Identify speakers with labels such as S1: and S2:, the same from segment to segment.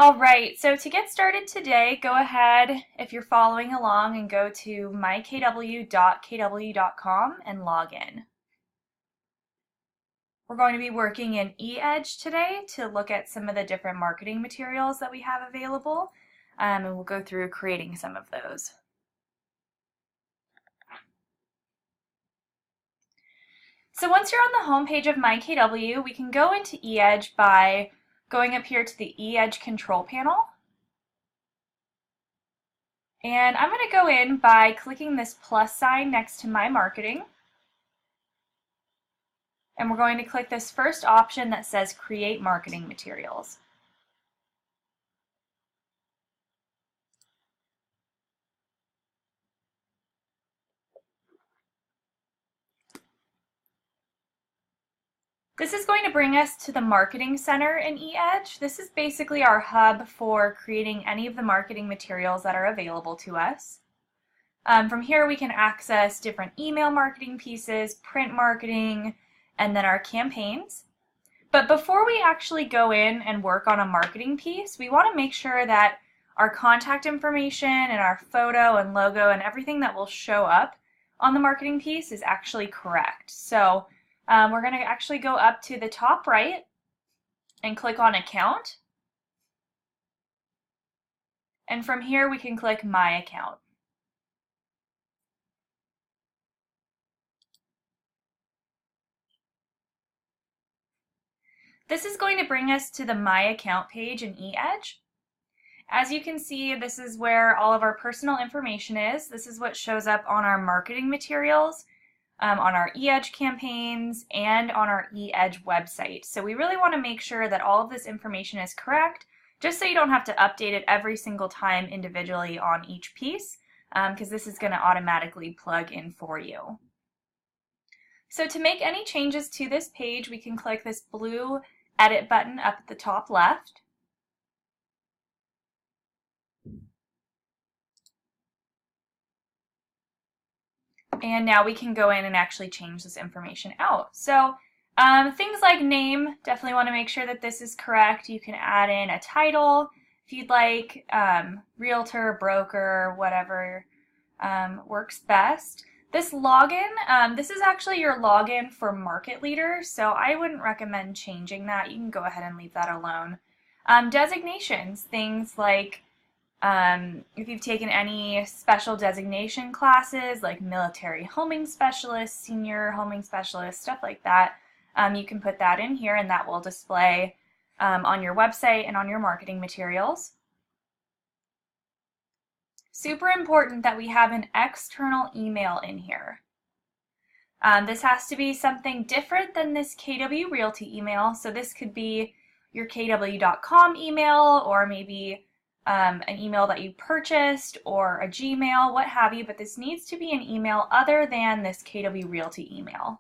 S1: All right, so to get started today, go ahead, if you're following along, and go to mykw.kw.com and log in. We're going to be working in eEdge today to look at some of the different marketing materials that we have available, and we'll go through creating some of those. So once you're on the home page of MyKW, we can go into eEdge by going up here to the eEdge control panel. And I'm going to go in by clicking this plus sign next to My Marketing. And we're going to click this first option that says Create Marketing Materials. This is going to bring us to the Marketing Center in eEdge. This is basically our hub for creating any of the marketing materials that are available to us. From here we can access different email marketing pieces, print marketing, and then our campaigns. But before we actually go in and work on a marketing piece, we want to make sure that our contact information and our photo and logo and everything that will show up on the marketing piece is actually correct. So we're going to actually go up to the top right and click on Account. And from here we can click My Account. This is going to bring us to the My Account page in eEdge. As you can see, this is where all of our personal information is. This is what shows up on our marketing materials, on our eEdge campaigns, and on our eEdge website. So we really want to make sure that all of this information is correct, just so you don't have to update it every single time individually on each piece, because this is going to automatically plug in for you. So to make any changes to this page, we can click this blue Edit button up at the top left. And now we can go in and actually change this information out. So things like name, definitely want to make sure that this is correct. You can add in a title if you'd like, realtor, broker, whatever works best. This login, this is actually your login for Market Leader, so I wouldn't recommend changing that. You can go ahead and leave that alone. Designations, things like if you've taken any special designation classes like military homing specialist, senior homing specialist, stuff like that, you can put that in here and that will display on your website and on your marketing materials. Super important that we have an external email in here. This has to be something different than this KW Realty email, so this could be your KW.com email, or maybe an email that you purchased, or a Gmail, what have you, but this needs to be an email other than this KW Realty email.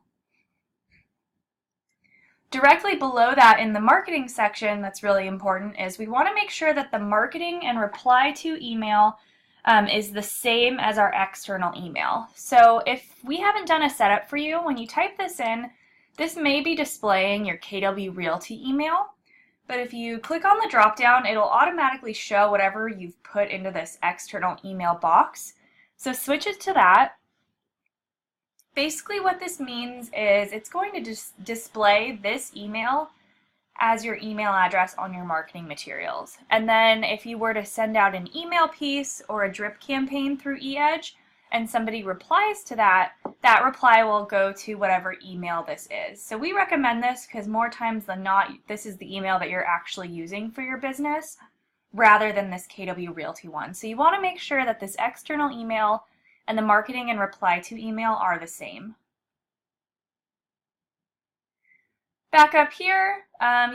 S1: Directly below that in the marketing section, that's really important, is we want to make sure that the marketing and reply to email is the same as our external email. So if we haven't done a setup for you, when you type this in, this may be displaying your KW Realty email. But if you click on the drop down, it'll automatically show whatever you've put into this external email box. So switch it to that. Basically what this means is it's going to just display this email as your email address on your marketing materials. And then if you were to send out an email piece or a drip campaign through eEdge and somebody replies to that, that reply will go to whatever email this is. So we recommend this because more times than not, this is the email that you're actually using for your business rather than this KW Realty one. So you want to make sure that this external email and the marketing and reply to email are the same. Back up here,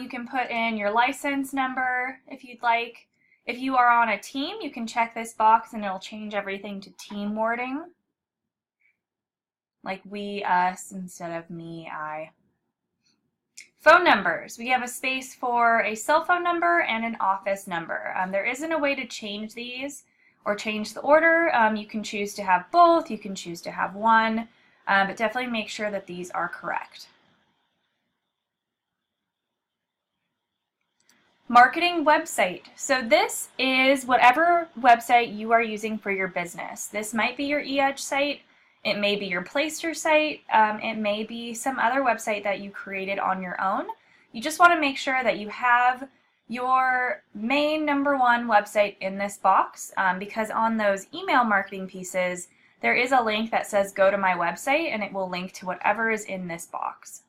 S1: you can put in your license number if you'd like. If you are on a team, you can check this box and it'll change everything to team wording. Like we, us, instead of me, I. Phone numbers. We have a space for a cell phone number and an office number. There isn't a way to change these or change the order. You can choose to have both, you can choose to have one, but definitely make sure that these are correct. Marketing website. So this is whatever website you are using for your business. This might be your eEdge site. It may be your Playster site. It may be some other website that you created on your own. You just want to make sure that you have your main number one website in this box, because on those email marketing pieces, there is a link that says go to my website, and it will link to whatever is in this box.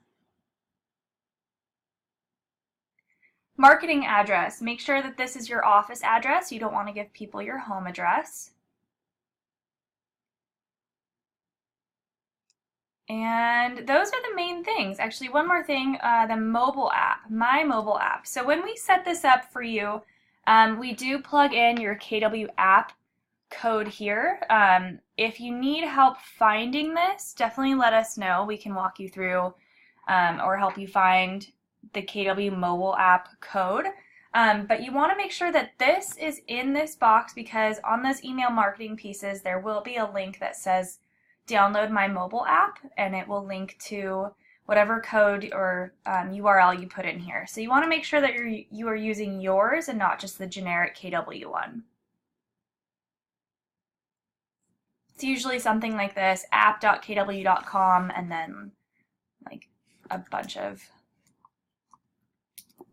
S1: Marketing address. Make sure that this is your office address. You don't want to give people your home address. And those are the main things. Actually, one more thing, the mobile app, My Mobile App. So when we set this up for you, we do plug in your KW app code here. If you need help finding this, definitely let us know. We can walk you through or help you find the KW mobile app code. But you want to make sure that this is in this box, because on those email marketing pieces, there will be a link that says download my mobile app, and it will link to whatever code or URL you put in here. So you want to make sure that you are using yours and not just the generic KW one. It's usually something like this, app.kw.com, and then like a bunch of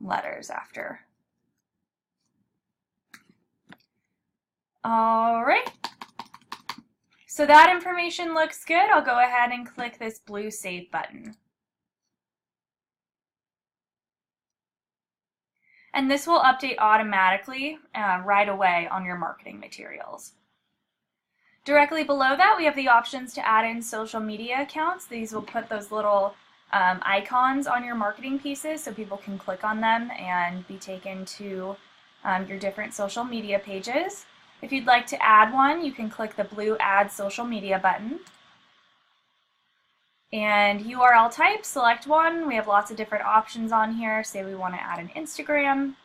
S1: letters after. All right. So that information looks good. I'll go ahead and click this blue Save button. And this will update automatically right away on your marketing materials. Directly below that, we have the options to add in social media accounts. These will put those little icons on your marketing pieces so people can click on them and be taken to your different social media pages. If you'd like to add one, you can click the blue Add Social Media button. And URL type, select one. We have lots of different options on here. Say we want to add an Instagram.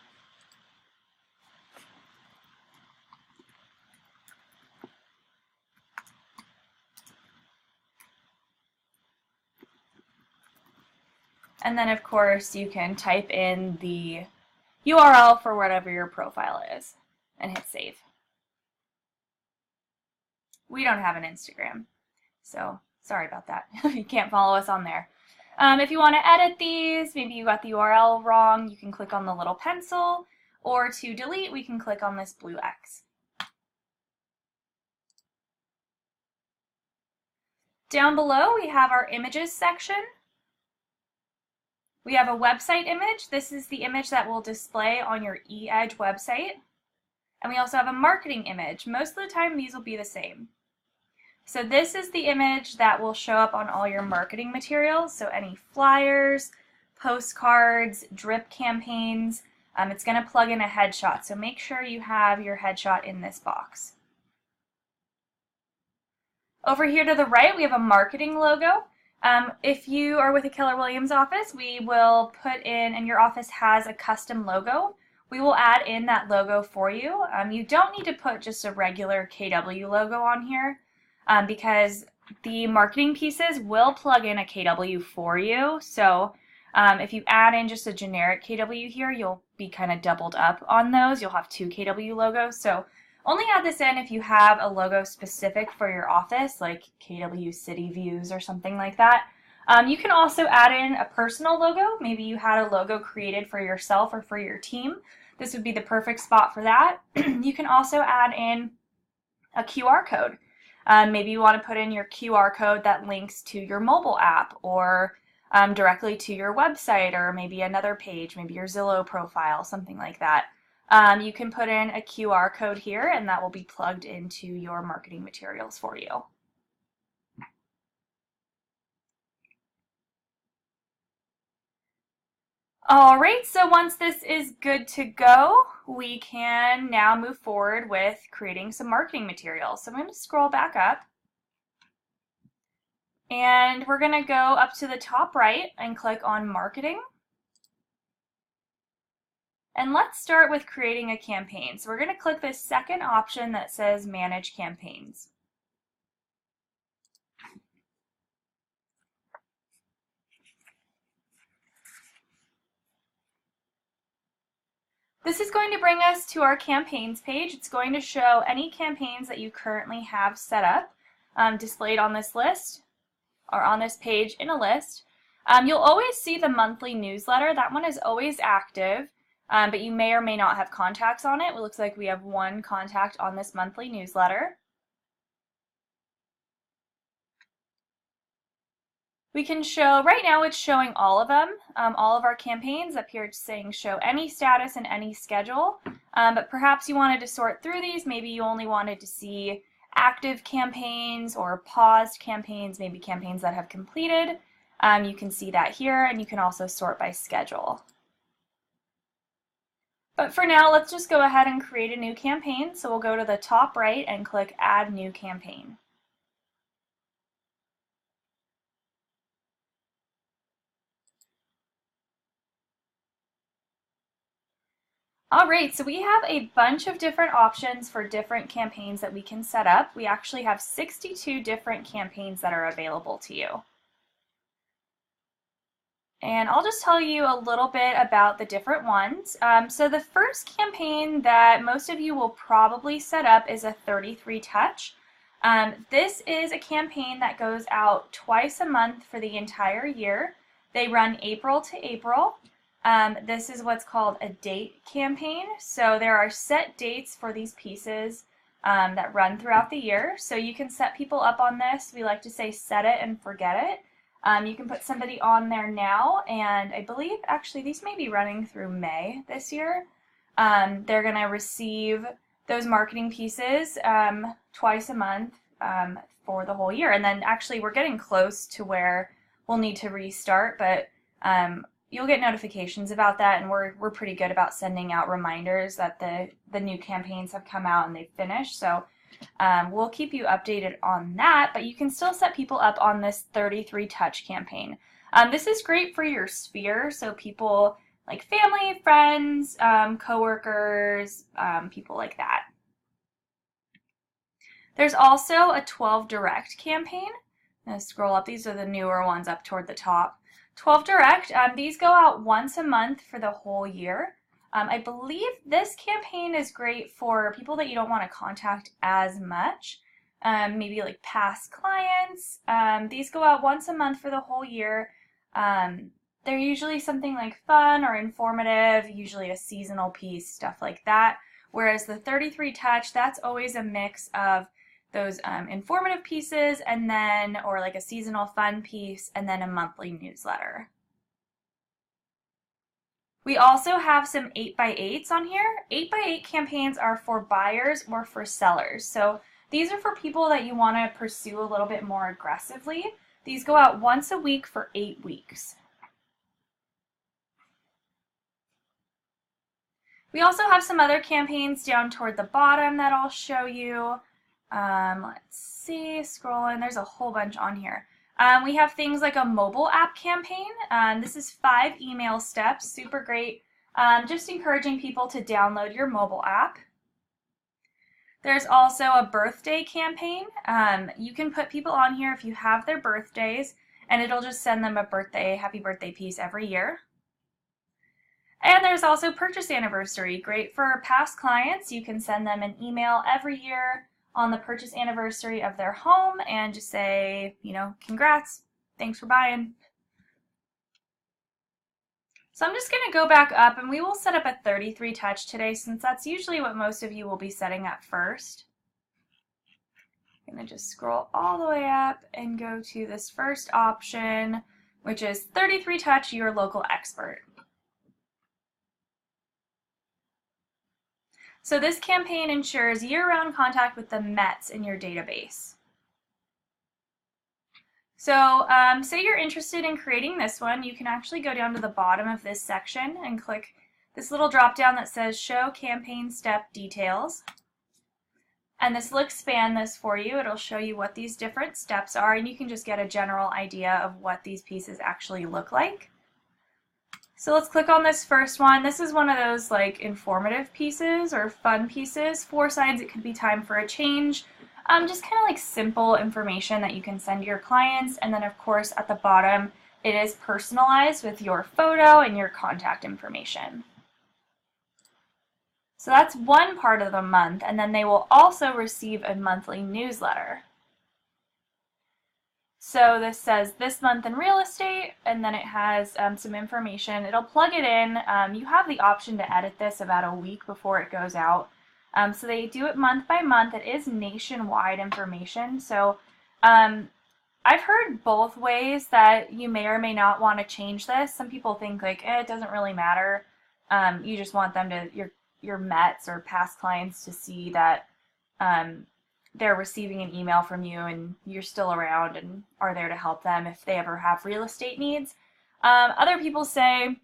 S1: And then, of course, you can type in the URL for whatever your profile is and hit save. We don't have an Instagram, so sorry about that. You can't follow us on there. If you want to edit these, maybe you got the URL wrong, you can click on the little pencil, or to delete, we can click on this blue X. Down below, we have our images section. We have a website image. This is the image that will display on your eEdge website. And we also have a marketing image. Most of the time, these will be the same. So this is the image that will show up on all your marketing materials. So any flyers, postcards, drip campaigns, it's going to plug in a headshot. So make sure you have your headshot in this box. Over here to the right, we have a marketing logo. If you are with a Keller Williams office, we will put in, and your office has a custom logo, we will add in that logo for you. You don't need to put just a regular KW logo on here, because the marketing pieces will plug in a KW for you. So if you add in just a generic KW here, you'll be kind of doubled up on those. You'll have two KW logos. So only add this in if you have a logo specific for your office, like KW City Views or something like that. You can also add in a personal logo. Maybe you had a logo created for yourself or for your team. This would be the perfect spot for that. You can also add in a QR code. Maybe you want to put in your QR code that links to your mobile app, or directly to your website, or maybe another page, maybe your Zillow profile, something like that. You can put in a QR code here, and that will be plugged into your marketing materials for you. All right, so once this is good to go, we can now move forward with creating some marketing materials. So I'm going to scroll back up, and we're going to go up to the top right and click on Marketing. And let's start with creating a campaign. So we're going to click this second option that says Manage Campaigns. This is going to bring us to our campaigns page. It's going to show any campaigns that you currently have set up displayed on this list or on this page in a list. You'll always see the monthly newsletter. That one is always active, but you may or may not have contacts on it. It looks like we have one contact on this monthly newsletter. We can show, right now it's showing all of them, all of our campaigns. Up here it's saying show any status and any schedule, but perhaps you wanted to sort through these. Maybe you only wanted to see active campaigns or paused campaigns, maybe campaigns that have completed. You can see that here, and you can also sort by schedule. But for now, let's just go ahead and create a new campaign. So we'll go to the top right and click Add New Campaign. Alright, so we have a bunch of different options for different campaigns that we can set up. We actually have 62 different campaigns that are available to you. And I'll just tell you a little bit about the different ones. So the first campaign that most of you will probably set up is a 33 touch. This is a campaign that goes out twice a month for the entire year. They run April to April. This is what's called a date campaign. So there are set dates for these pieces that run throughout the year. So you can set people up on this. We like to say set it and forget it. You can put somebody on there now, and I believe actually these may be running through May this year. They're going to receive those marketing pieces twice a month for the whole year. And then actually we're getting close to where we'll need to restart, but you'll get notifications about that, and we're pretty good about sending out reminders that the new campaigns have come out and they've finished. So we'll keep you updated on that, but you can still set people up on this 33 touch campaign. This is great for your sphere, so people like family, friends, coworkers, people like that. There's also a 12 direct campaign. I'm going to scroll up. These are the newer ones up toward the top. 12 direct, these go out once a month for the whole year. I believe this campaign is great for people that you don't want to contact as much, maybe like past clients. These go out once a month for the whole year. They're usually something like fun or informative, usually a seasonal piece, stuff like that. Whereas the 33 touch, that's always a mix of those informative pieces and then, or like a seasonal fun piece, and then a monthly newsletter. We also have some 8x8s on here. 8x8 campaigns are for buyers or for sellers. So these are for people that you want to pursue a little bit more aggressively. These go out once a week for 8 weeks. We also have some other campaigns down toward the bottom that I'll show you. Let's see, scrolling, there's a whole bunch on here. We have things like a mobile app campaign. This is 5 email steps, super great. Just encouraging people to download your mobile app. There's also a birthday campaign. You can put people on here if you have their birthdays, and it'll just send them a happy birthday piece every year. And there's also purchase anniversary, great for past clients. You can send them an email every year on the purchase anniversary of their home and just say, you know, congrats, thanks for buying. So I'm just going to go back up, and we will set up a 33 touch today, since that's usually what most of you will be setting up first. I'm going to just scroll all the way up and go to this first option, which is 33 touch your local expert. So this campaign ensures year-round contact with the Mets in your database. So say you're interested in creating this one, you can actually go down to the bottom of this section and click this little drop-down that says Show Campaign Step Details. And this will expand this for you. It'll show you what these different steps are, and you can just get a general idea of what these pieces actually look like. So let's click on this first one. This is one of those like informative pieces or fun pieces. 4 signs it could be time for a change. Just kind of like simple information that you can send to your clients. And then of course at the bottom it is personalized with your photo and your contact information. So that's one part of the month, and then they will also receive a monthly newsletter. So this says this month in real estate, and then it has some information. It'll plug it in. You have the option to edit this about a week before it goes out. So they do it month by month. It is nationwide information. So I've heard both ways that you may or may not want to change this. Some people think like, it doesn't really matter. You just want them to, your Mets or past clients to see that they're receiving an email from you and you're still around and are there to help them if they ever have real estate needs. Other people say,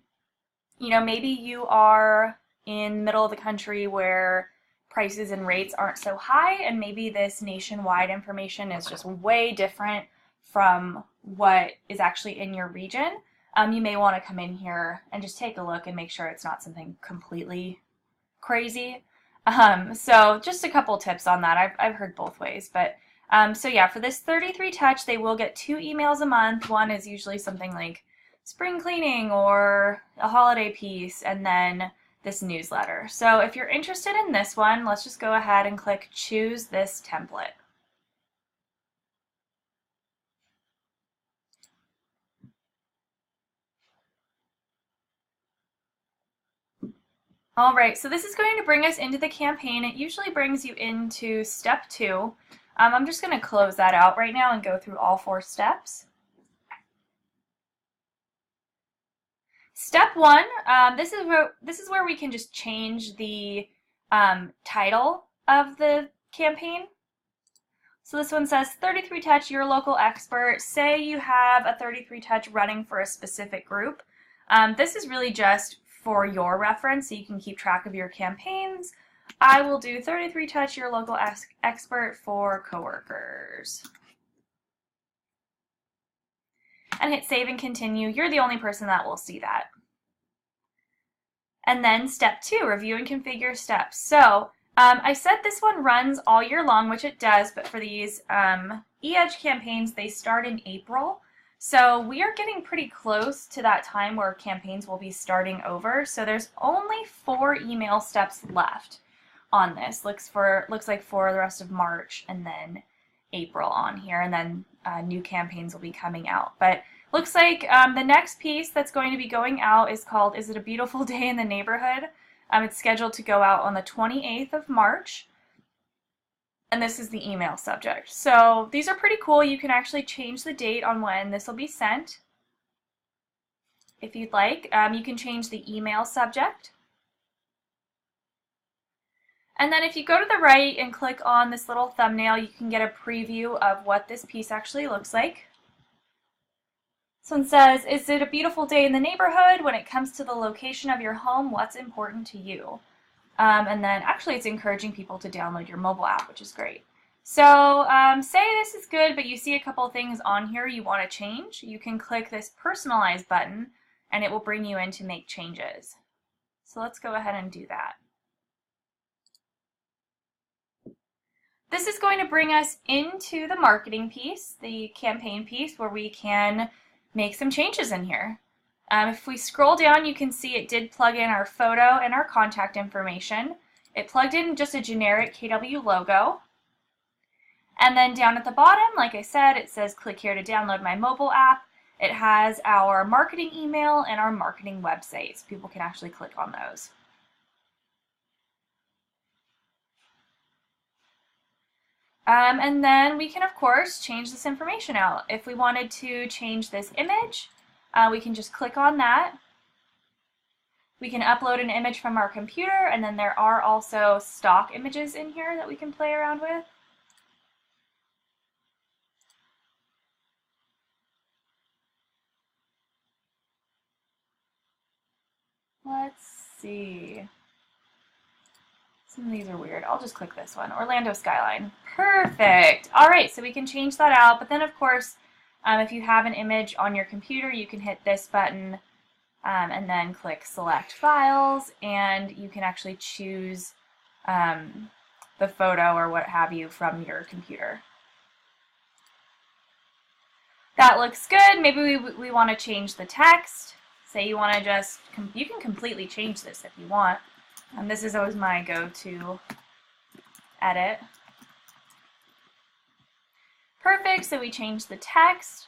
S1: maybe you are in the middle of the country where prices and rates aren't so high, and maybe this nationwide information is just way different from what is actually in your region. You may want to come in here and just take a look and make sure it's not something completely crazy. So just a couple tips on that. I've heard both ways, but so yeah, for this 33 touch, they will get 2 emails a month. One is usually something like spring cleaning or a holiday piece, and then this newsletter. So if you're interested in this one, let's just go ahead and click choose this template. All right, so this is going to bring us into the campaign. It usually brings you into step 2. I'm just going to close that out right now and go through all 4 steps. Step 1, this is where we can just change the title of the campaign. So this one says 33 touch, your local expert. Say you have a 33 touch running for a specific group. This is really just for your reference, so you can keep track of your campaigns. I will do 33 touch, your local expert for coworkers. And hit save and continue. You're the only person that will see that. And then step 2, review and configure steps. So I said this one runs all year long, which it does, but for these eEdge campaigns, they start in April. So we are getting pretty close to that time where campaigns will be starting over. So there's only 4 email steps left on this. Looks like for the rest of March and then April on here, and then new campaigns will be coming out. But looks like the next piece that's going to be going out is called Is It a Beautiful Day in the Neighborhood? It's scheduled to go out on the 28th of March. And this is the email subject. So these are pretty cool. You can actually change the date on when this will be sent. If you'd like, you can change the email subject. And then if you go to the right and click on this little thumbnail, you can get a preview of what this piece actually looks like. This one says, is it a beautiful day in the neighborhood? When it comes to the location of your home, what's important to you? And then actually it's encouraging people to download your mobile app, which is great. So say this is good, but you see a couple things on here you want to change. You can click this personalize button and it will bring you in to make changes. So let's go ahead and do that. This is going to bring us into the marketing piece, the campaign piece, where we can make some changes in here. If we scroll down, you can see it did plug in our photo and our contact information. It plugged in just a generic KW logo. And then down at the bottom, like I said, it says click here to download my mobile app. It has our marketing email and our marketing website, so people can actually click on those. And then we can, of course, change this information out. If we wanted to change this image, we can just click on that. We can upload an image from our computer, and then there are also stock images in here that we can play around with. Let's see. Some of these are weird. I'll just click this one. Orlando skyline. Perfect. All right, so we can change that out. But then, of course, if you have an image on your computer, you can hit this button and then click select files, and you can actually choose the photo or what have you from your computer. That looks good. Maybe we want to change the text. Say you want to just, you can completely change this if you want. And this is always my go-to edit. Perfect, so we change the text.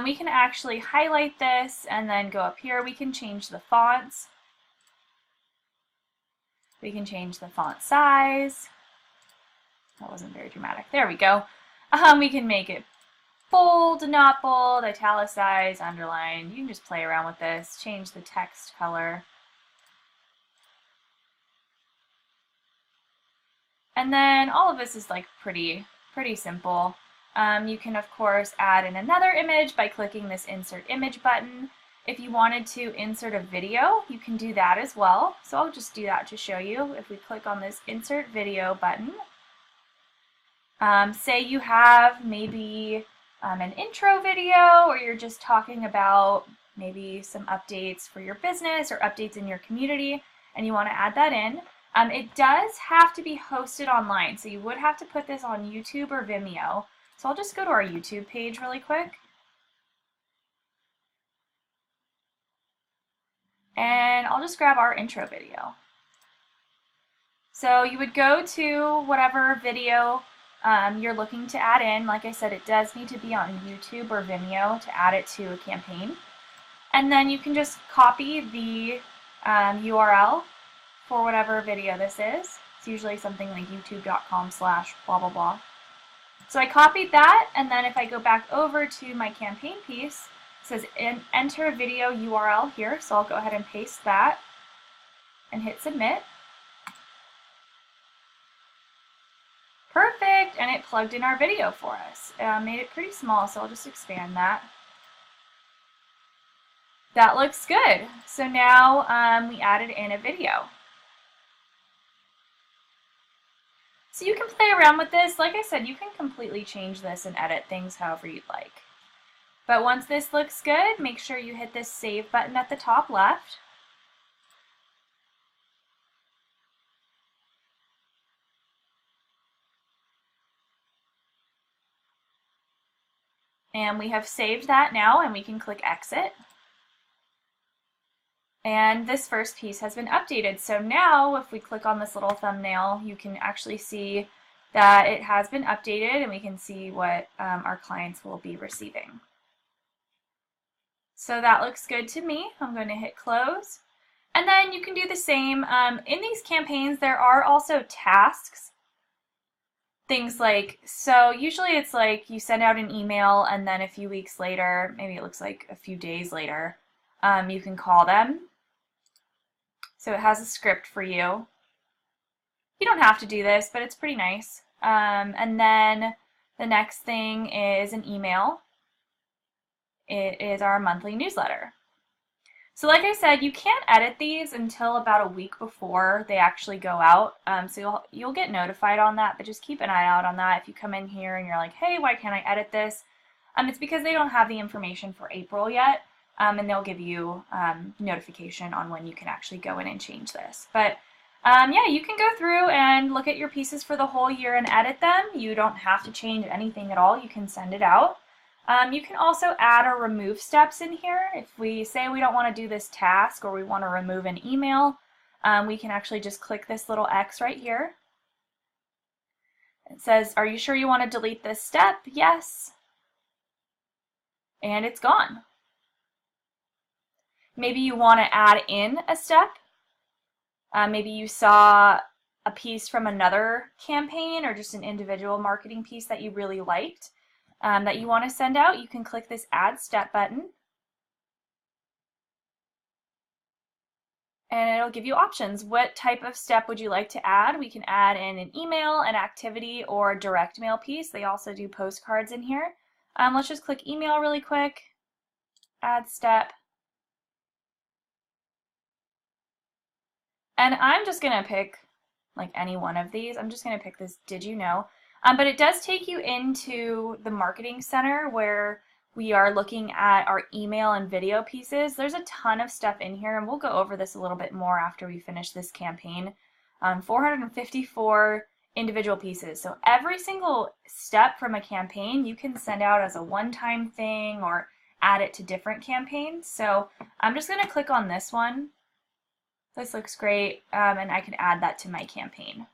S1: We can actually highlight this and then go up here. We can change the fonts. We can change the font size. That wasn't very dramatic. There we go. We can make it bold, not bold, italicized, underlined. You can just play around with this. Change the text color. And then all of this is like pretty simple. You can of course add in another image by clicking this insert image button. If you wanted to insert a video, you can do that as well. So I'll just do that to show you. If we click on this insert video button, say you have maybe an intro video, or you're just talking about maybe some updates for your business or updates in your community, and you want to add that in. It does have to be hosted online, so you would have to put this on YouTube or Vimeo. So I'll just go to our YouTube page really quick. And I'll just grab our intro video. So you would go to whatever video you're looking to add in. Like I said, it does need to be on YouTube or Vimeo to add it to a campaign. And then you can just copy the URL for whatever video this is. It's usually something like youtube.com/blah blah blah. So I copied that, and then if I go back over to my campaign piece, it says enter video URL here, so I'll go ahead and paste that and hit submit. Perfect, and it plugged in our video for us. Made it pretty small, so I'll just expand that. That looks good. So now we added in a video. So you can play around with this. Like I said, you can completely change this and edit things however you'd like. But once this looks good, make sure you hit this save button at the top left. And we have saved that now, and we can click exit. And this first piece has been updated. So now if we click on this little thumbnail, you can actually see that it has been updated, and we can see what our clients will be receiving. So that looks good to me. I'm going to hit close. And then you can do the same. In these campaigns, there are also tasks. Things like, so usually it's like you send out an email, and then a few weeks later, maybe it looks like a few days later, you can call them. So it has a script for you. You don't have to do this, but it's pretty nice. And then the next thing is an email. It is our monthly newsletter. So like I said, you can't edit these until about a week before they actually go out. So you'll get notified on that, but just keep an eye out on that. If you come in here and you're like, hey, why can't I edit this? It's because they don't have the information for April yet. And they'll give you notification on when you can actually go in and change this. But yeah, you can go through and look at your pieces for the whole year and edit them. You don't have to change anything at all. You can send it out. You can also add or remove steps in here. If we say we don't want to do this task, or we want to remove an email, we can actually just click this little X right here. It says, are you sure you want to delete this step? Yes. And it's gone. Maybe you want to add in a step. Maybe you saw a piece from another campaign, or just an individual marketing piece that you really liked that you want to send out. You can click this add step button, and it'll give you options. What type of step would you like to add? We can add in an email, an activity, or a direct mail piece. They also do postcards in here. Let's just click email really quick, add step. And I'm just going to pick like any one of these. I'm just going to pick this did you know. But it does take you into the marketing center where we are looking at our email and video pieces. There's a ton of stuff in here, and we'll go over this a little bit more after we finish this campaign. 454 individual pieces. So every single step from a campaign you can send out as a one-time thing or add it to different campaigns. So I'm just going to click on this one. This looks great, and I can add that to my campaign.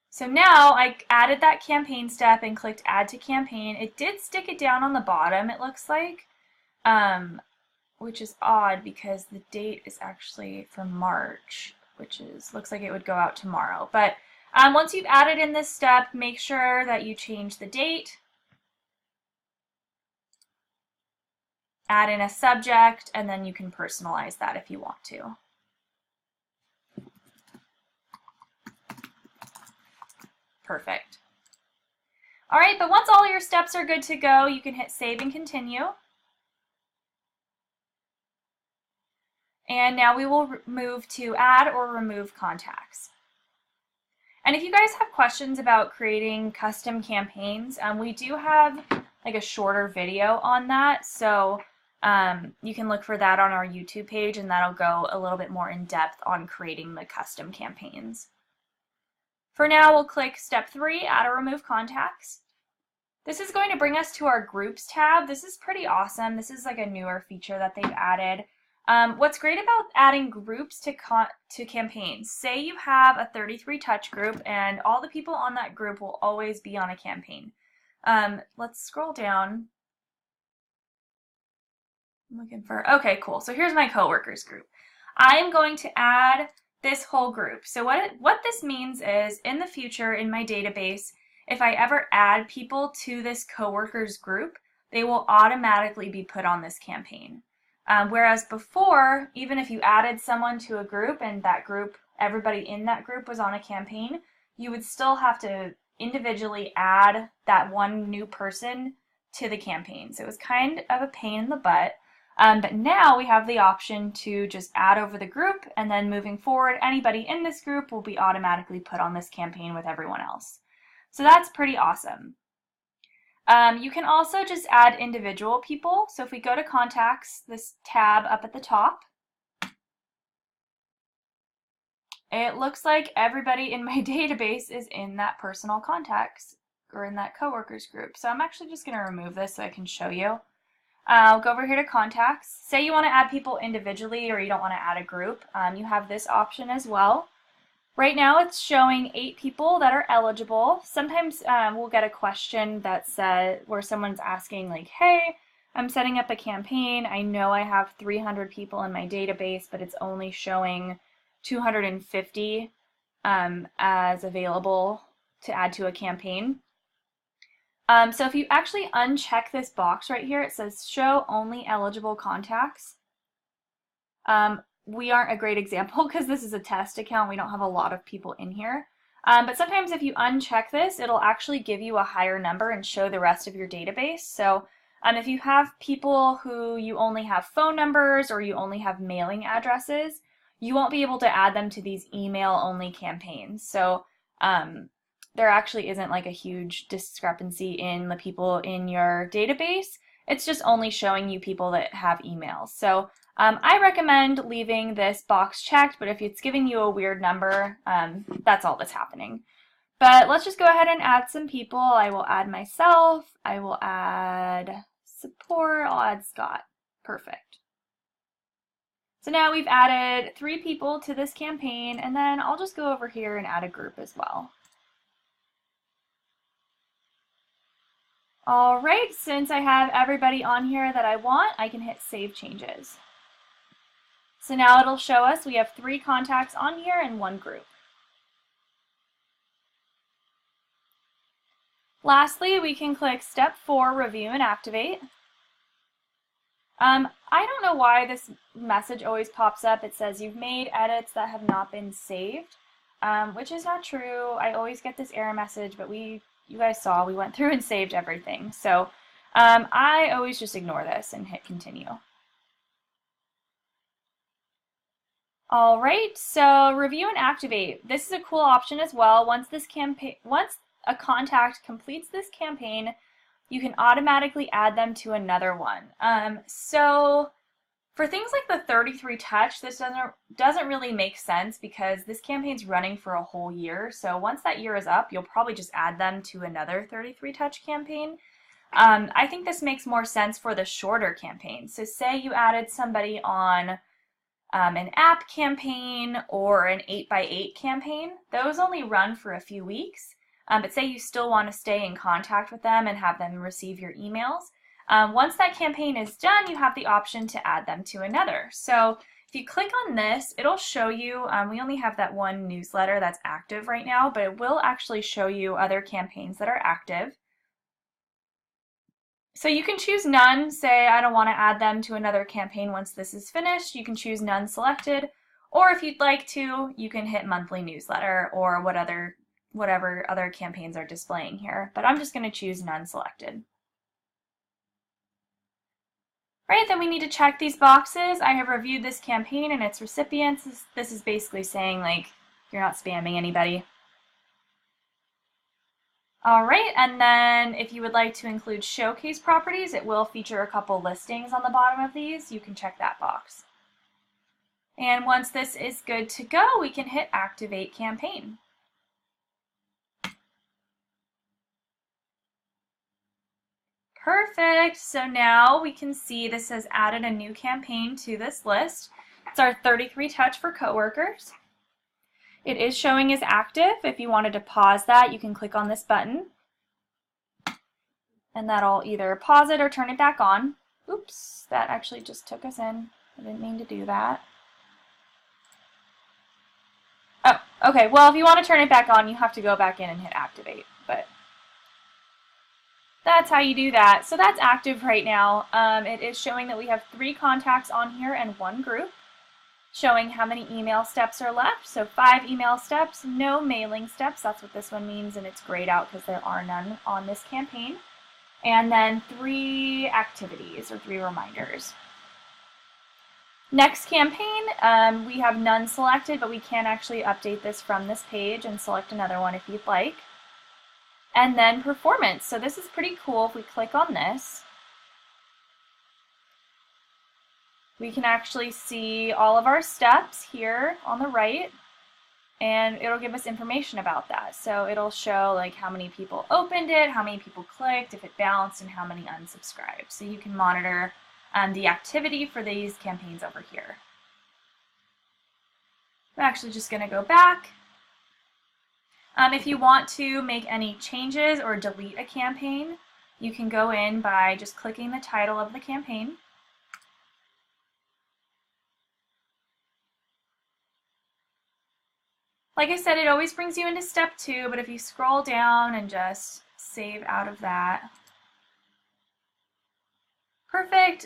S1: So now I added that campaign step and clicked add to campaign. It did stick it down on the bottom, it looks like, which is odd because the date is actually for March, which looks like it would go out tomorrow. But once you've added in this step, make sure that you change the date, add in a subject, and then you can personalize that if you want to. Perfect. All right, but once all your steps are good to go, you can hit save and continue. And now we will move to add or remove contacts. And if you guys have questions about creating custom campaigns, we do have like a shorter video on that. So you can look for that on our YouTube page, and that'll go a little bit more in depth on creating the custom campaigns. For now, we'll click step 3, add or remove contacts. This is going to bring us to our groups tab. This is pretty awesome. This is like a newer feature that they've added. What's great about adding groups to campaigns, say you have a 33 touch group and all the people on that group will always be on a campaign. Let's scroll down. I'm looking for, okay, cool. So here's my coworkers group. I'm going to add this whole group. So what this means is in the future in my database, if I ever add people to this coworkers group, they will automatically be put on this campaign. Whereas before, even if you added someone to a group and that group, everybody in that group was on a campaign, you would still have to individually add that one new person to the campaign. So it was kind of a pain in the butt. But now we have the option to just add over the group, and then moving forward, anybody in this group will be automatically put on this campaign with everyone else. So that's pretty awesome. You can also just add individual people. So if we go to contacts, this tab up at the top, it looks like everybody in my database is in that personal contacts or in that coworkers group. So I'm actually just going to remove this so I can show you. I'll go over here to contacts. Say you want to add people individually or you don't want to add a group. You have this option as well. Right now it's showing 8 people that are eligible. Sometimes we'll get a question that says, where someone's asking like, hey, I'm setting up a campaign. I know I have 300 people in my database, but it's only showing 250 as available to add to a campaign. So if you actually uncheck this box right here, it says show only eligible contacts. We aren't a great example because this is a test account. We don't have a lot of people in here. But sometimes if you uncheck this, it'll actually give you a higher number and show the rest of your database. So if you have people who you only have phone numbers or you only have mailing addresses, you won't be able to add them to these email only campaigns. So there actually isn't like a huge discrepancy in the people in your database. It's just only showing you people that have emails. So I recommend leaving this box checked, but if it's giving you a weird number, that's all that's happening. But let's just go ahead and add some people. I will add myself. I will add support. I'll add Scott. Perfect. So now we've added 3 people to this campaign, and then I'll just go over here and add a group as well. All right, since I have everybody on here that I want, I can hit Save Changes. So now it'll show us we have 3 contacts on here and 1 group. Lastly, we can click Step 4, Review and Activate. I don't know why this message always pops up. It says you've made edits that have not been saved, which is not true. I always get this error message, but you guys saw we went through and saved everything. So I always just ignore this and hit continue. All right, so review and activate. This is a cool option as well. Once a contact completes this campaign, you can automatically add them to another one. So for things like the 33 touch, this doesn't really make sense because this campaign's running for a whole year. So once that year is up, you'll probably just add them to another 33 touch campaign. I think this makes more sense for the shorter campaigns. So say you added somebody on an app campaign or an 8x8 campaign. Those only run for a few weeks, but say you still want to stay in contact with them and have them receive your emails. Once that campaign is done, you have the option to add them to another. So if you click on this, it'll show you, we only have that one newsletter that's active right now, but it will actually show you other campaigns that are active. So you can choose none, say I don't want to add them to another campaign once this is finished. You can choose none selected, or if you'd like to, you can hit monthly newsletter or whatever other campaigns are displaying here. But I'm just going to choose none selected. Right, then we need to check these boxes. I have reviewed this campaign and its recipients. This is basically saying like you're not spamming anybody. All right, and then if you would like to include showcase properties, it will feature a couple listings on the bottom of these. You can check that box. And once this is good to go, we can hit Activate Campaign. Perfect. So now we can see this has added a new campaign to this list. It's our 33 Touch for Coworkers. It is showing as active. If you wanted to pause that, you can click on this button. And that'll either pause it or turn it back on. Oops, that actually just took us in. I didn't mean to do that. Oh, okay. Well, if you want to turn it back on, you have to go back in and hit activate. But that's how you do that. So that's active right now. It is showing that we have 3 contacts on here and 1 group, showing how many email steps are left. So 5 email steps, no mailing steps. That's what this one means, and it's grayed out because there are none on this campaign. And then 3 activities or 3 reminders. Next campaign, we have none selected, but we can actually update this from this page and select another one if you'd like. And then performance. So this is pretty cool. If we click on this, we can actually see all of our steps here on the right, and it'll give us information about that. So it'll show like how many people opened it, how many people clicked, if it bounced, and how many unsubscribed. So you can monitor the activity for these campaigns over here. I'm actually just going to go back. If you want to make any changes or delete a campaign, you can go in by just clicking the title of the campaign. Like I said, it always brings you into step 2, but if you scroll down and just save out of that. Perfect.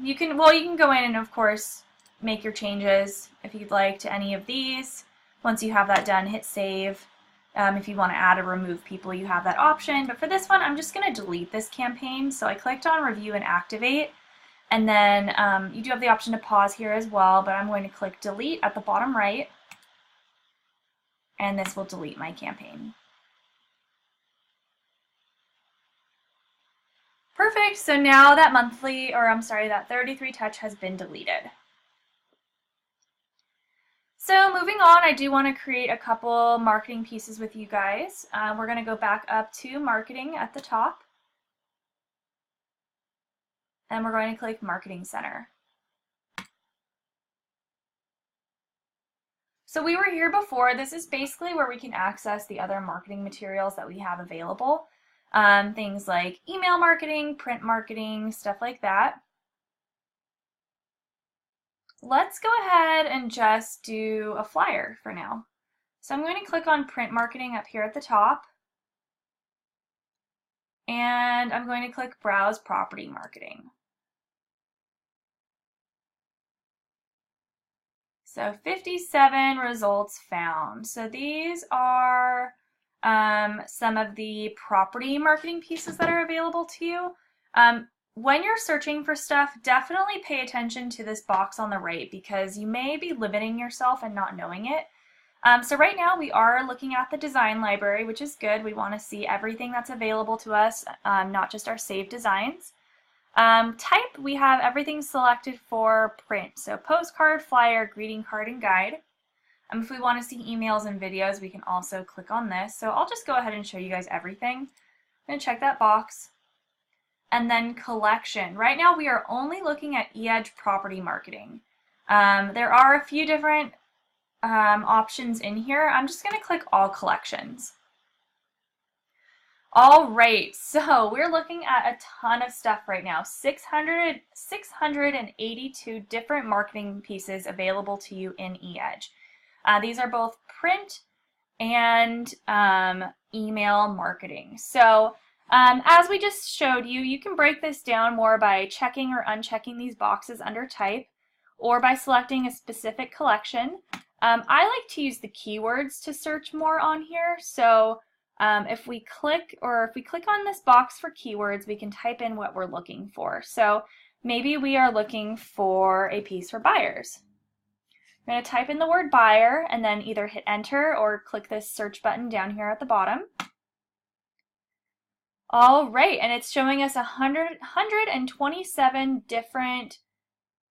S1: You can go in and of course make your changes if you'd like to any of these. Once you have that done, hit save. If you want to add or remove people, you have that option. But for this one, I'm just going to delete this campaign. So I clicked on review and activate. And then you do have the option to pause here as well, but I'm going to click delete at the bottom right. And this will delete my campaign. Perfect. So now that that 33 touch has been deleted. So moving on, I do want to create a couple marketing pieces with you guys. We're going to go back up to marketing at the top. And we're going to click Marketing Center. So we were here before. This is basically where we can access the other marketing materials that we have available. Things like email marketing, print marketing, stuff like that. Let's go ahead and just do a flyer for now. So I'm going to click on print marketing up here at the top. And I'm going to click Browse Property Marketing. So 57 results found. So these are some of the property marketing pieces that are available to you. When you're searching for stuff, definitely pay attention to this box on the right because you may be limiting yourself and not knowing it. So right now we are looking at the design library, which is good. We want to see everything that's available to us, not just our saved designs. Type, we have everything selected for print. So postcard, flyer, greeting card, and guide. If we want to see emails and videos, we can also click on this. So I'll just go ahead and show you guys everything. I'm going to check that box. And then collection. Right now we are only looking at e-edge property marketing. There are a few different options in here. I'm just going to click all collections. All right, so we're looking at a ton of stuff right now. 682 different marketing pieces available to you in eEdge. These are both print and email marketing. So as we just showed you, you can break this down more by checking or unchecking these boxes under type, or by selecting a specific collection. I like to use the keywords to search more on here. So if we click on this box for keywords, we can type in what we're looking for. So maybe we are looking for a piece for buyers. I'm going to type in the word buyer and then either hit enter or click this search button down here at the bottom. All right, and it's showing us 127 different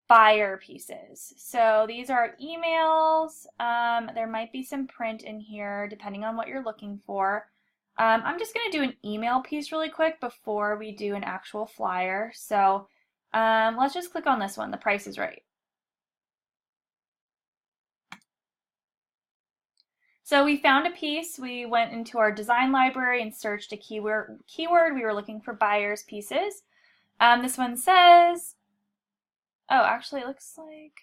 S1: buyer pieces. So these are emails. There might be some print in here depending on what you're looking for. I'm just going to do an email piece really quick before we do an actual flyer. So let's just click on this one, The Price is Right. So we found a piece. We went into our design library and searched a keyword. We were looking for buyers pieces. This one says, oh, actually it looks like,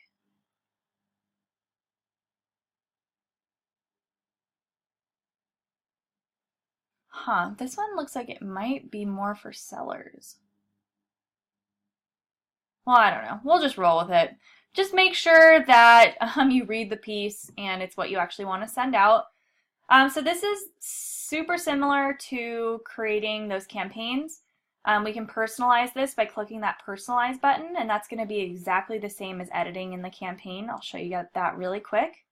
S1: this one looks like it might be more for sellers. Well, I don't know. We'll just roll with it. Just make sure that you read the piece and it's what you actually want to send out. So this is super similar to creating those campaigns. We can personalize this by clicking that personalize button, and that's going to be exactly the same as editing in the campaign. I'll show you that really quick.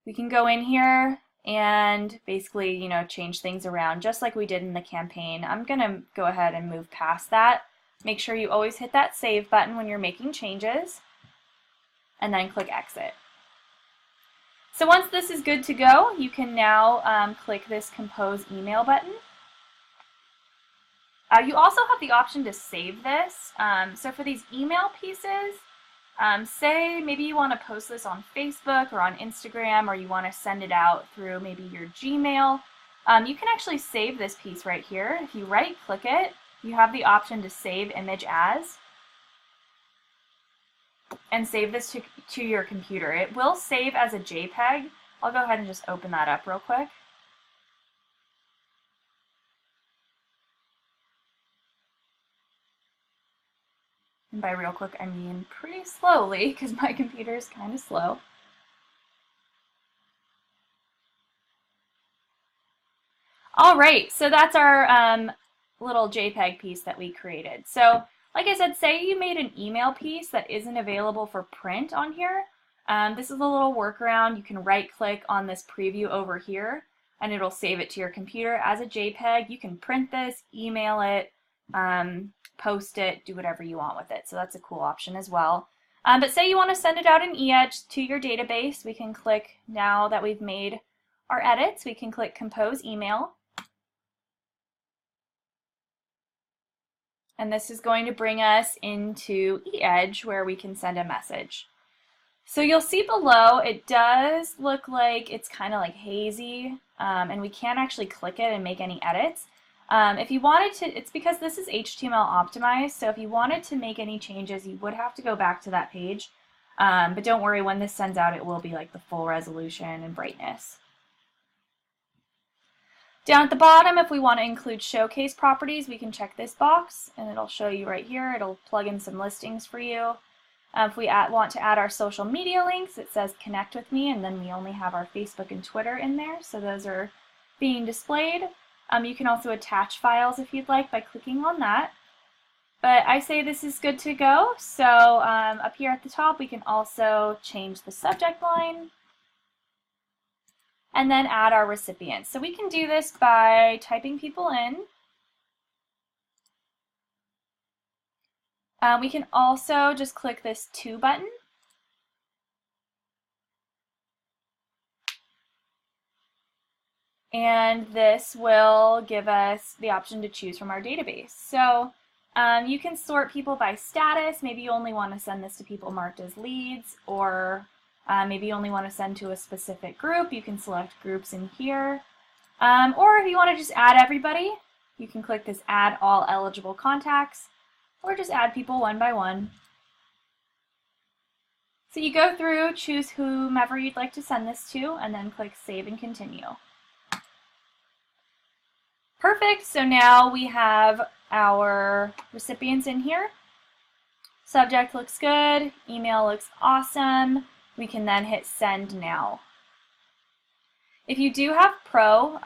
S1: We can go in here and basically, change things around just like we did in the campaign. I'm going to go ahead and move past that. Make sure you always hit that save button when you're making changes, and then click exit. So once this is good to go, you can now click this compose email button. You also have the option to save this. So for these email pieces, say maybe you want to post this on Facebook or on Instagram, or you want to send it out through maybe your Gmail, you can actually save this piece right here. If you right click it, you have the option to save image as, and save this to your computer. It will save as a JPEG. I'll go ahead and just open that up real quick. And by real quick, I mean pretty slowly, because my computer is kind of slow. All right, so that's our little JPEG piece that we created. So like I said, say you made an email piece that isn't available for print on here. This is a little workaround. You can right click on this preview over here and it'll save it to your computer as a JPEG. You can print this, email it, post it, do whatever you want with it. So that's a cool option as well. But say you want to send it out in eEdge to your database, we can click, now that we've made our edits, we can click compose email. And this is going to bring us into eEdge where we can send a message. So you'll see below, it does look like it's kind of like hazy, and we can't actually click it and make any edits. If you wanted to, it's because this is HTML optimized, so if you wanted to make any changes, you would have to go back to that page. But don't worry, when this sends out, it will be like the full resolution and brightness. Down at the bottom, if we want to include showcase properties, we can check this box, and it'll show you right here. It'll plug in some listings for you. If we want to add our social media links, it says connect with me, and then we only have our Facebook and Twitter in there, so those are being displayed. You can also attach files if you'd like by clicking on that. But I say this is good to go, so up here at the top we can also change the subject line and then add our recipients. So we can do this by typing people in. We can also just click this to button. And this will give us the option to choose from our database. So You can sort people by status. Maybe you only want to send this to people marked as leads, or maybe you only want to send to a specific group. You can select groups in here. Or if you want to just add everybody, you can click this Add All Eligible Contacts, or just add people one by one. So you go through, choose whomever you'd like to send this to, and then click Save and Continue. Perfect, so now we have our recipients in here. Subject looks good, email looks awesome. We can then hit Send Now. If you do have Pro,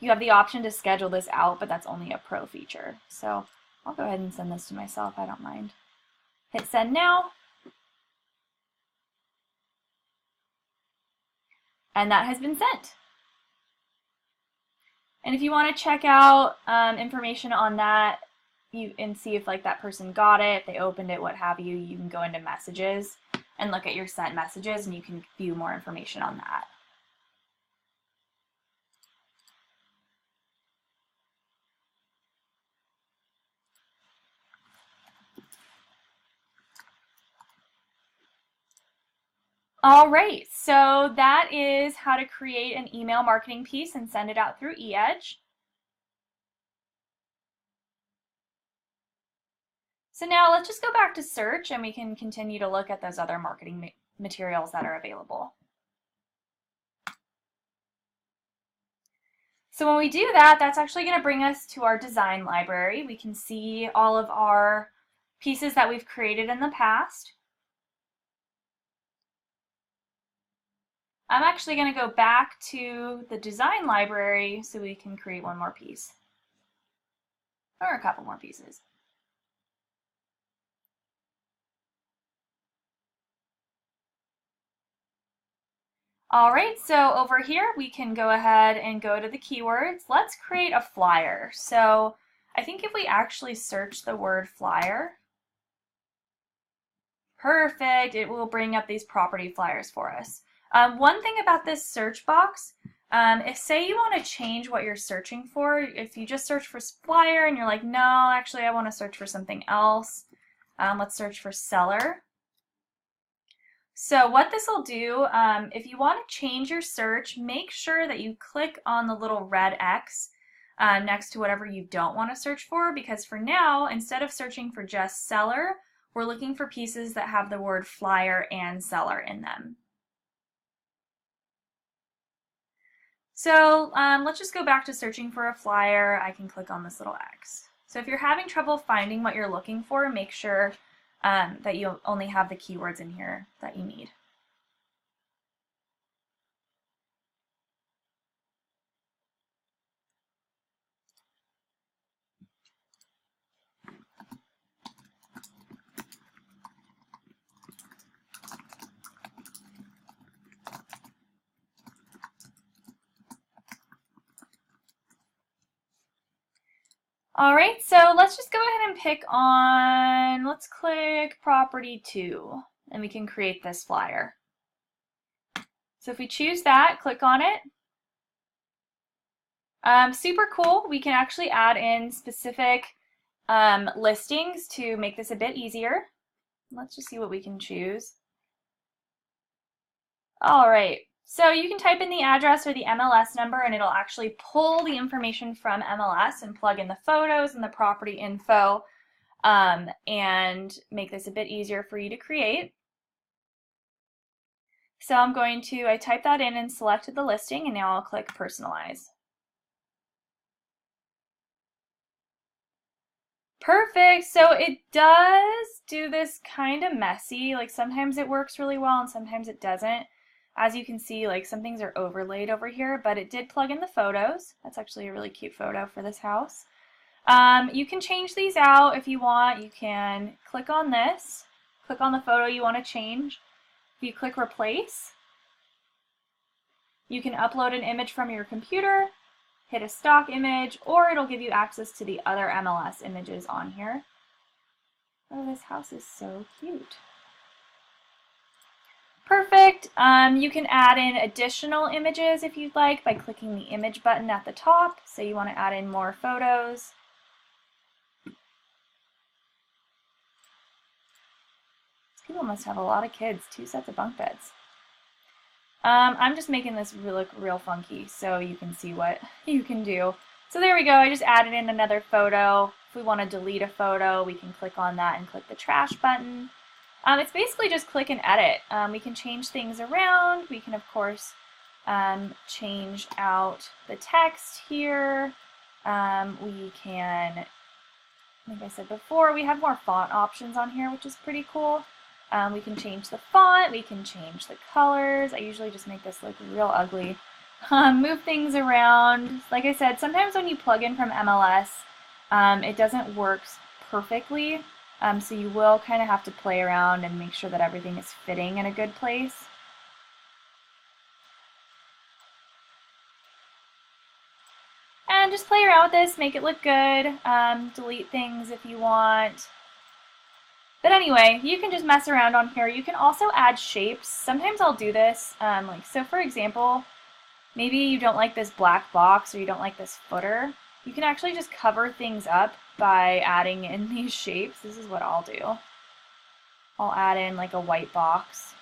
S1: you have the option to schedule this out, but that's only a Pro feature. So I'll go ahead and send this to myself, I don't mind. Hit Send Now. And that has been sent. And if you want to check out information on that and see if that person got it, if they opened it, what have you, you can go into Messages and look at your sent messages, and you can view more information on that. All right, so that is how to create an email marketing piece and send it out through eEdge. So now let's just go back to search and we can continue to look at those other marketing materials that are available. So when we do that, that's actually going to bring us to our design library. We can see all of our pieces that we've created in the past. I'm actually going to go back to the design library so we can create one more piece, or a couple more pieces. All right, so over here we can go ahead and go to the keywords. Let's create a flyer. So I think if we actually search the word flyer, perfect, it will bring up these property flyers for us. One thing about this search box, if say you want to change what you're searching for, if you just search for flyer and you're like, no, actually I want to search for something else, let's search for seller. So what this will do, if you want to change your search, make sure that you click on the little red X next to whatever you don't want to search for, because for now, instead of searching for just seller, we're looking for pieces that have the word flyer and seller in them. So let's just go back to searching for a flyer. I can click on this little X. So if you're having trouble finding what you're looking for, make sure that you only have the keywords in here that you need. All right, so let's just go ahead and pick on, let's click property 2, and we can create this flyer. So if we choose that, click on it. Super cool, we can actually add in specific listings to make this a bit easier. Let's just see what we can choose. All right, so you can type in the address or the MLS number and it'll actually pull the information from MLS and plug in the photos and the property info and make this a bit easier for you to create. So I type that in and selected the listing, and now I'll click personalize. Perfect, so it does do this kind of messy, like sometimes it works really well and sometimes it doesn't. As you can see, like some things are overlaid over here, but it did plug in the photos. That's actually a really cute photo for this house. You can change these out if you want. You can click on this, click on the photo you want to change. If you click replace, you can upload an image from your computer, hit a stock image, or it'll give you access to the other MLS images on here. Oh, this house is so cute. Perfect. You can add in additional images if you'd like by clicking the image button at the top. So you want to add in more photos. People must have a lot of kids, 2 sets of bunk beds. I'm just making this look real funky so you can see what you can do. So there we go, I just added in another photo. If we want to delete a photo, we can click on that and click the trash button. It's basically just click and edit. We can change things around. We can, of course, change out the text here. We can, like I said before, we have more font options on here, which is pretty cool. We can change the font, we can change the colors. I usually just make this look real ugly. Move things around. Like I said, sometimes when you plug in from MLS, it doesn't work perfectly. So you will kind of have to play around and make sure that everything is fitting in a good place. And just play around with this, make it look good. Delete things if you want. But anyway, you can just mess around on here. You can also add shapes. Sometimes I'll do this. So for example, maybe you don't like this black box or you don't like this footer. You can actually just cover things up by adding in these shapes. This is what I'll do. I'll add in like a white box.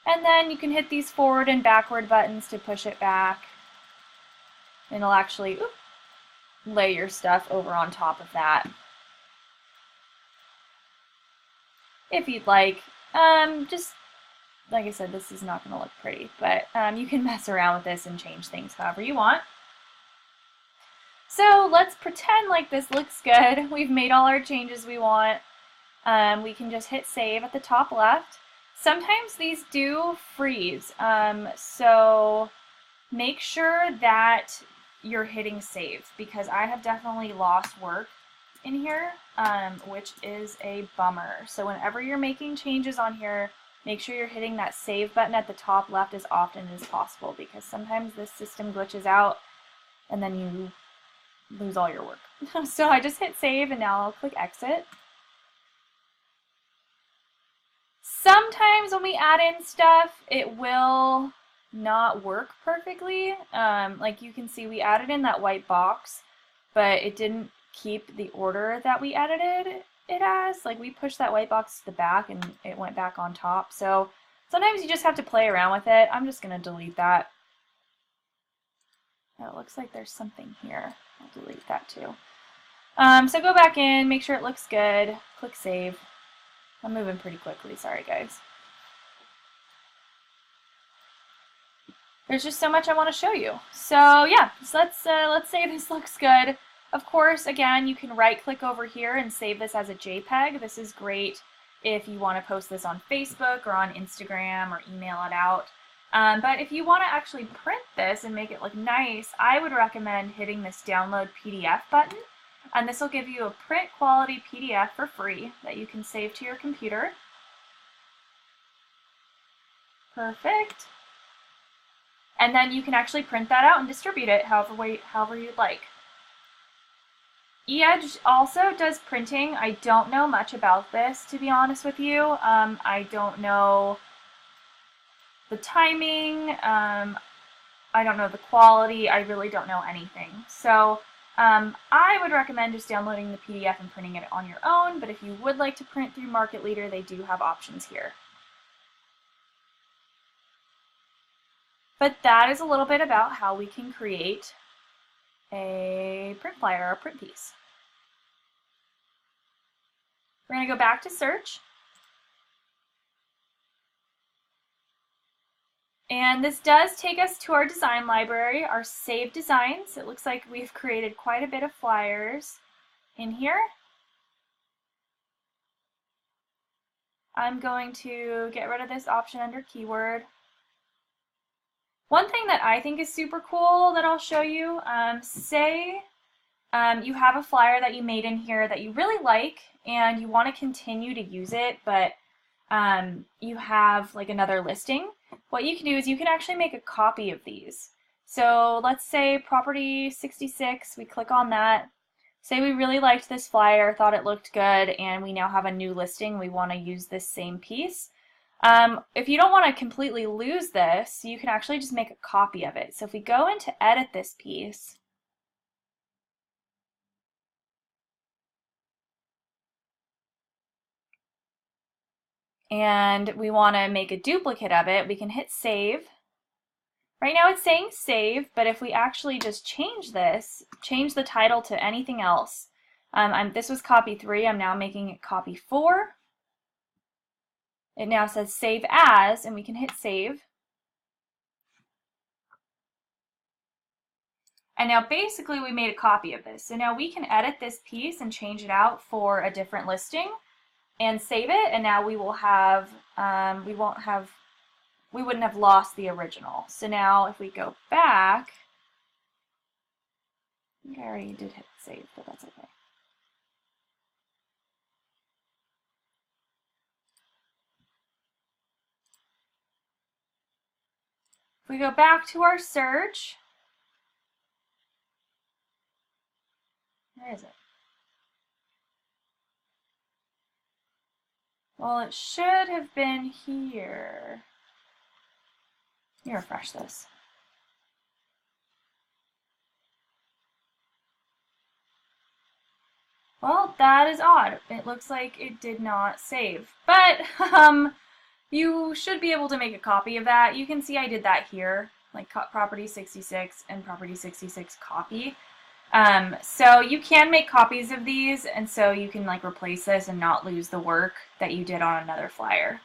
S1: And then you can hit these forward and backward buttons to push it back. And it'll actually lay your stuff over on top of that. If you'd like. Just like I said, this is not going to look pretty, but you can mess around with this and change things however you want. So let's pretend like this looks good. We've made all our changes we want. We can just hit save at the top left. Sometimes these do freeze, so make sure that you're hitting save, because I have definitely lost work in here, which is a bummer. So whenever you're making changes on here, make sure you're hitting that save button at the top left as often as possible, because sometimes this system glitches out and then you lose all your work. So I just hit save and now I'll click exit. Sometimes when we add in stuff, it will not work perfectly. Like you can see, we added in that white box, but it didn't keep the order that we edited it as. Like we pushed that white box to the back and it went back on top. So sometimes you just have to play around with it. I'm just going to delete that. Oh, it looks like there's something here. I'll delete that too. So go back in, make sure it looks good, click save. I'm moving pretty quickly, sorry guys. There's just so much I want to show you. So yeah, so let's say this looks good. Of course, again, you can right click over here and save this as a JPEG. This is great if you want to post this on Facebook or on Instagram or email it out. But if you want to actually print this and make it look nice, I would recommend hitting this download PDF button. And this will give you a print quality PDF for free that you can save to your computer. Perfect. And then you can actually print that out and distribute it however you'd like. eEdge also does printing. I don't know much about this, to be honest with you. I don't know the timing. I don't know the quality. I really don't know anything. So I would recommend just downloading the PDF and printing it on your own, but if you would like to print through Market Leader, they do have options here. But that is a little bit about how we can create a print flyer or a print piece. We're going to go back to search. And this does take us to our design library, our saved designs. It looks like we've created quite a bit of flyers in here. I'm going to get rid of this option under keyword. One thing that I think is super cool that I'll show you, say you have a flyer that you made in here that you really like and you want to continue to use it, but you have like another listing. What you can do is you can actually make a copy of these. So let's say property 66, we click on that. Say we really liked this flyer, thought it looked good, and we now have a new listing. We want to use this same piece. If you don't want to completely lose this, you can actually just make a copy of it. So if we go in to edit this piece, and we want to make a duplicate of it, we can hit save. Right now it's saying save, but if we actually just change this, change the title to anything else. This was copy 3, I'm now making it copy 4. It now says save as, and we can hit save. And now basically we made a copy of this. So now we can edit this piece and change it out for a different listing and save it, and now we will have, we wouldn't have lost the original. So now if we go back, I think I already did hit save, but that's okay. If we go back to our search, where is it? Well, it should have been here. Let me refresh this. Well, that is odd. It looks like it did not save. But you should be able to make a copy of that. You can see I did that here, like property 66 and property 66 copy. So you can make copies of these, and so you can like replace this and not lose the work that you did on another flyer.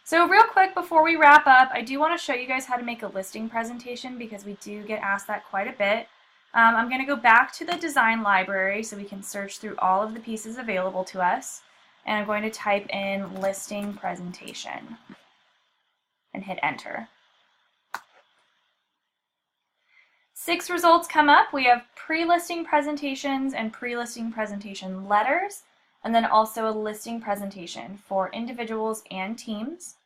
S1: So real quick before we wrap up, I do want to show you guys how to make a listing presentation because we do get asked that quite a bit. I'm going to go back to the design library so we can search through all of the pieces available to us, and I'm going to type in listing presentation and hit enter. 6 results come up. We have pre-listing presentations and pre-listing presentation letters, and then also a listing presentation for individuals and teams.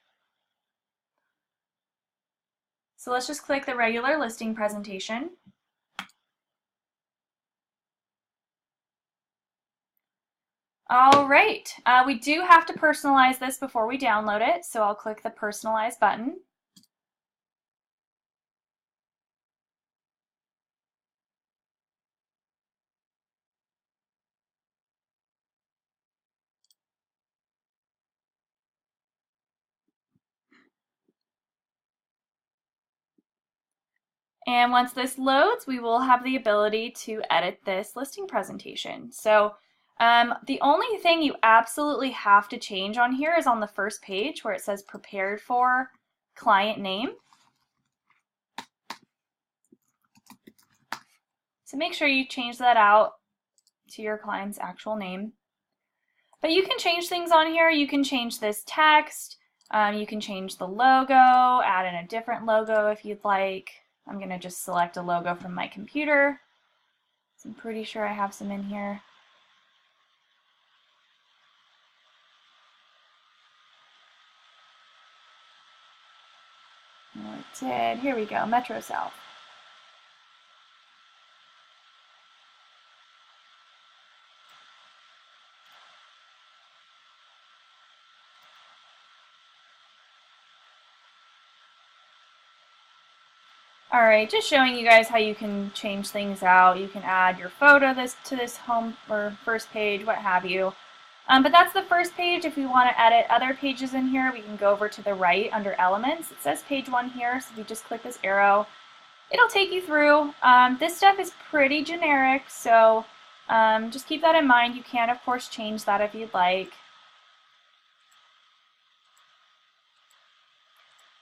S1: So let's just click the regular listing presentation. All right, we do have to personalize this before we download it, so I'll click the personalize button. And once this loads, we will have the ability to edit this listing presentation. So the only thing you absolutely have to change on here is on the first page where it says prepared for client name. So make sure you change that out to your client's actual name. But you can change things on here. You can change this text. You can change the logo, add in a different logo if you'd like. I'm going to just select a logo from my computer. So I'm pretty sure I have some in here. Oh, it did. Here we go, Metro South. Alright, just showing you guys how you can change things out. You can add your photo to this home or first page, what have you. But that's the first page. If we want to edit other pages in here, we can go over to the right under Elements. It says page 1 here, so if you just click this arrow, it'll take you through. This stuff is pretty generic, so just keep that in mind. You can, of course, change that if you'd like.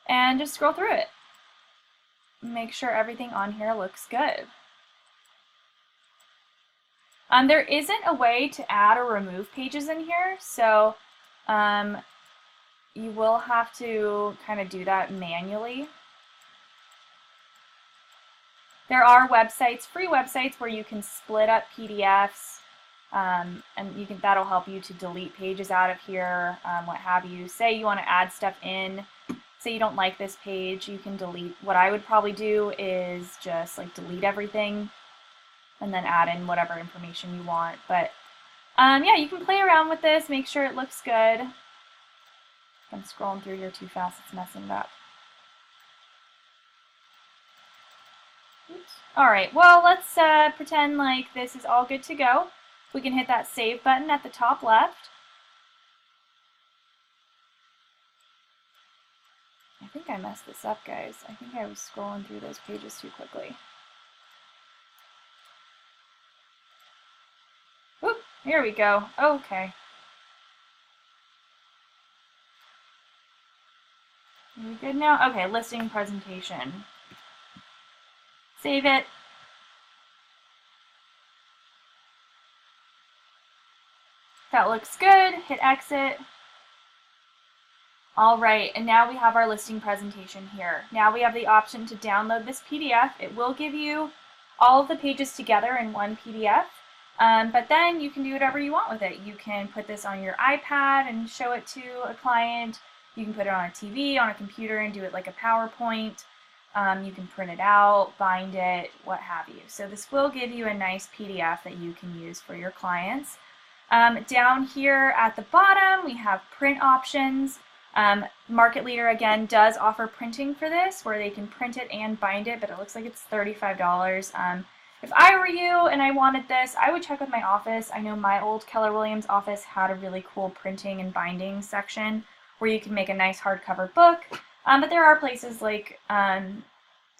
S1: And just scroll through it. Make sure everything on here looks good. There isn't a way to add or remove pages in here, so you will have to kind of do that manually. There are websites, free websites, where you can split up PDFs, and that'll help you to delete pages out of here, what have you. Say you want to add stuff in. Say you don't like this page, you can delete. What I would probably do is just like delete everything and then add in whatever information you want. But yeah, you can play around with this, make sure it looks good. I'm scrolling through here too fast, it's messing it up. Oops. All right, well, let's pretend like this is all good to go. We can hit that save button at the top left. think I messed this up, guys. I think I was scrolling through those pages too quickly. Oop, here we go. Okay. Are we good now? Okay, listing presentation. Save it. That looks good. Hit exit. All right, and now we have our listing presentation here. Now we have the option to download this PDF. It will give you all of the pages together in one PDF, but then you can do whatever you want with it. You can put this on your iPad and show it to a client. You can put it on a TV, on a computer, and do it like a PowerPoint. You can print it out, bind it, what have you. So this will give you a nice PDF that you can use for your clients. Down here at the bottom, we have print options. Market Leader, again, does offer printing for this, where they can print it and bind it, but it looks like it's $35. If I were you and I wanted this, I would check with my office. I know my old Keller Williams office had a really cool printing and binding section where you can make a nice hardcover book, but there are places like, I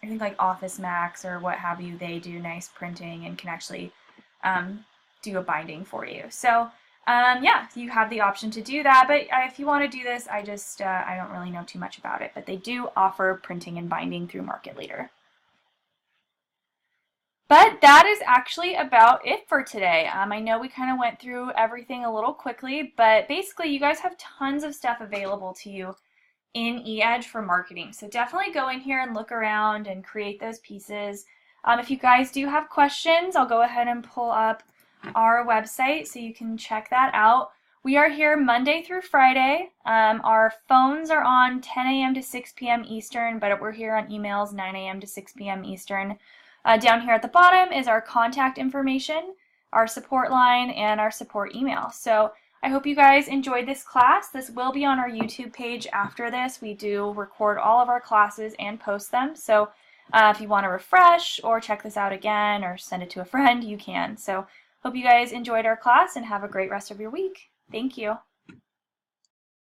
S1: think like Office Max or what have you, they do nice printing and can actually do a binding for you. So yeah, you have the option to do that, but if you want to do this, I don't really know too much about it, but they do offer printing and binding through Market Leader. But that is actually about it for today. I know we kind of went through everything a little quickly, but basically you guys have tons of stuff available to you in eEdge for marketing. So definitely go in here and look around and create those pieces. If you guys do have questions, I'll go ahead and pull up our website so you can check that out. We are here Monday through Friday. Our phones are on 10 a.m. to 6 p.m. Eastern, but we're here on emails 9 a.m. to 6 p.m. Eastern. Down here at the bottom is our contact information, our support line, and our support email. So I hope you guys enjoyed this class. This will be on our YouTube page after this. We do record all of our classes and post them. So if you want to refresh or check this out again or send it to a friend, you can. So hope you guys enjoyed our class and have a great rest of your week. Thank you.